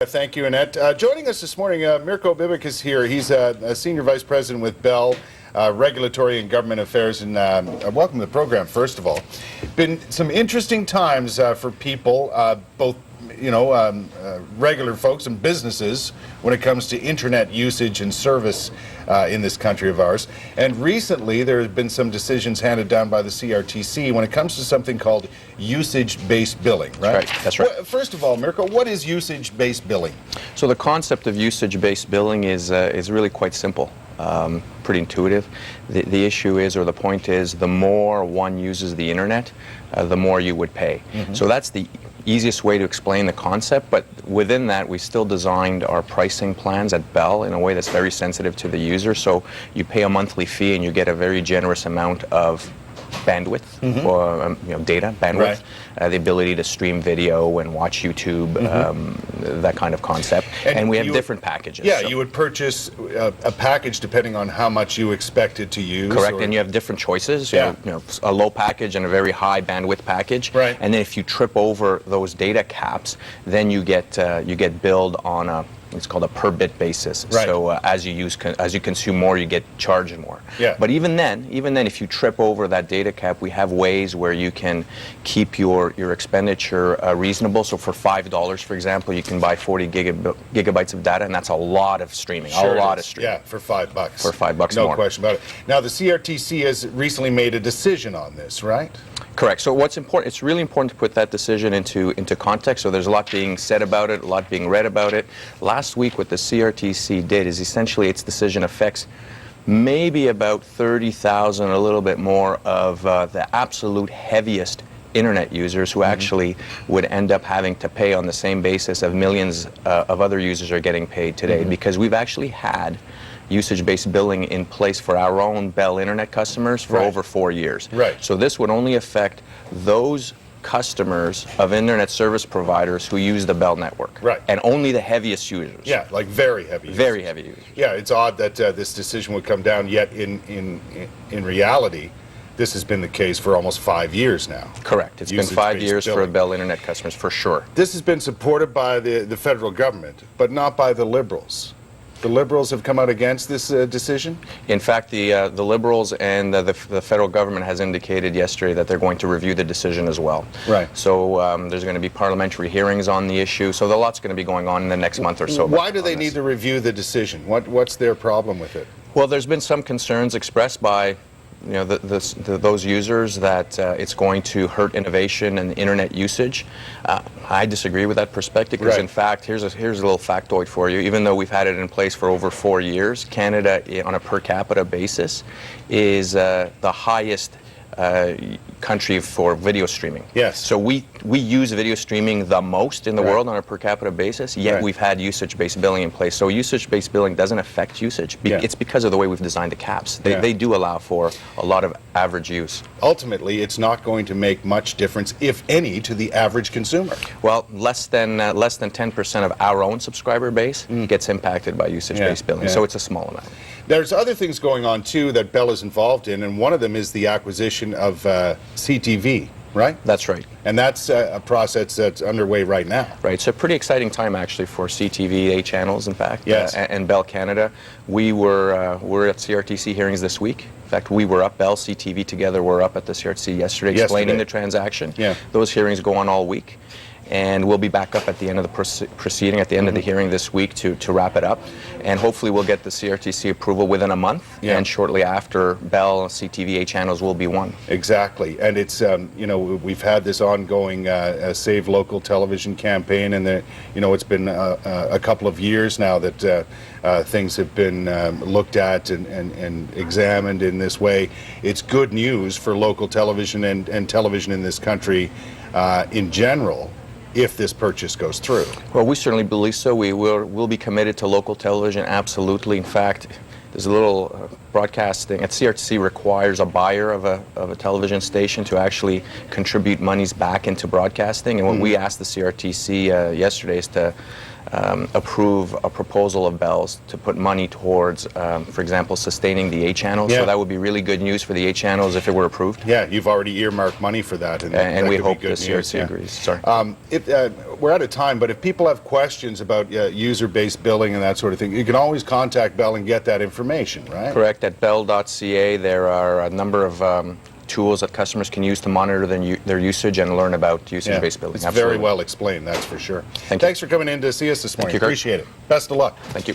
Thank you, Annette. Joining us this morning, Mirko Bibic is here. He's a Senior Vice President with Bell Regulatory and Government Affairs. And welcome to the program, first of all. Been some interesting times for people, both regular folks and businesses when it comes to internet usage and service in this country of ours. And recently there have been some decisions handed down by the CRTC when it comes to something called usage-based billing, right? That's right. Well, first of all, Mirko, what is usage-based billing? So the concept of usage-based billing is really quite simple. Pretty intuitive. The issue is, or the point is, the more one uses the internet, the more you would pay. So that's the easiest way to explain the concept, but within that we still designed our pricing plans at Bell in a way that's very sensitive to the user. So you pay a monthly fee and you get a very generous amount of bandwidth, or data bandwidth, the ability to stream video and watch YouTube, that kind of concept. And we have different packages. Yeah, so you would purchase a package depending on how much you expected to use. Correct, and you have different choices. You have, a low package and a very high bandwidth package. Right. And then if you trip over those data caps, then you get billed on a, it's called a per bit basis. Right. So as you consume more, you get charged more. Yeah. But even then, if you trip over that data cap, we have ways where you can keep your expenditure reasonable. So for $5, for example, you can buy 40 gigabytes of data, and that's a lot of streaming. Sure, a lot of streaming. Yeah, for $5. For $5 no more. question about it. Now the CRTC has recently made a decision on this, right? Correct. So what's important, it's really important to put that decision into context. So there's a lot being said about it, a lot being read about it. Last week what the CRTC did is essentially its decision affects maybe about 30,000, a little bit more, of the absolute heaviest internet users who actually would end up having to pay on the same basis of millions of other users are getting paid today, because we've actually had usage-based billing in place for our own Bell Internet customers for over 4 years. Right. So this would only affect those customers of internet service providers who use the Bell network. Right. And only the heaviest users. Yeah, like very heavy users. Very heavy users. Yeah, it's odd that this decision would come down, yet in reality, this has been the case for almost 5 years now. Correct. It's been 5 years for Bell Internet customers, for sure. This has been supported by the federal government, but not by the Liberals. The Liberals have come out against this decision? In fact, the Liberals and the federal government has indicated yesterday that they're going to review the decision as well. Right. So there's going to be parliamentary hearings on the issue. So a lot's going to be going on in the next month or so. Why do they need to review the decision? What's their problem with it? Well, there's been some concerns expressed by those users that it's going to hurt innovation and internet usage. I disagree with that perspective, because in fact, here's a little factoid for you. Even though we've had it in place for over 4 years, Canada, on a per capita basis, is the highest country for video streaming. Yes. So we use video streaming the most in the world on a per capita basis, yet we've had usage-based billing in place. So usage-based billing doesn't affect usage. It's because of the way we've designed the caps. They do allow for a lot of average use. Ultimately, it's not going to make much difference, if any, to the average consumer. Well, less than 10% of our own subscriber base gets impacted by usage-based billing. So it's a small amount. There's other things going on, too, that Bell is involved in, and one of them is the acquisition of CTV, right? That's right. And that's a process that's underway right now. Right. It's a pretty exciting time, actually, for CTV channels, in fact, yes. And Bell Canada. We're at CRTC hearings this week. In fact, we were up, Bell, CTV together were up at the CRTC yesterday explaining the transaction. Yeah. Those hearings go on all week. And we'll be back up at the end of the proceeding, at the end of the hearing this week to wrap it up. And hopefully we'll get the CRTC approval within a month. Yeah. And shortly after, Bell CTVA channels will be won. Exactly. And it's, we've had this ongoing Save Local television campaign, and it's been a couple of years now that things have been looked at and examined in this way. It's good news for local television and television in this country in general, if this purchase goes through. Well, we certainly believe so. We'll be committed to local television, absolutely. In fact, there's a little broadcasting at CRTC requires a buyer of a television station to actually contribute monies back into broadcasting. And what we asked the CRTC yesterday is to approve a proposal of Bell's to put money towards, for example, sustaining the A channel. Yeah. So that would be really good news for the A channels if it were approved. Yeah, you've already earmarked money for that. And that we could be hope good this news, CRC agrees. Sorry. We're out of time, but if people have questions about user-based billing and that sort of thing, you can always contact Bell and get that information, right? Correct. At bell.ca, there are a number of tools that customers can use to monitor their usage and learn about usage-based billing. It's Absolutely. very well explained, that's for sure. Thank you. Thanks for coming in to see us this morning. you, Kurt. Appreciate it. Best of luck. Thank you.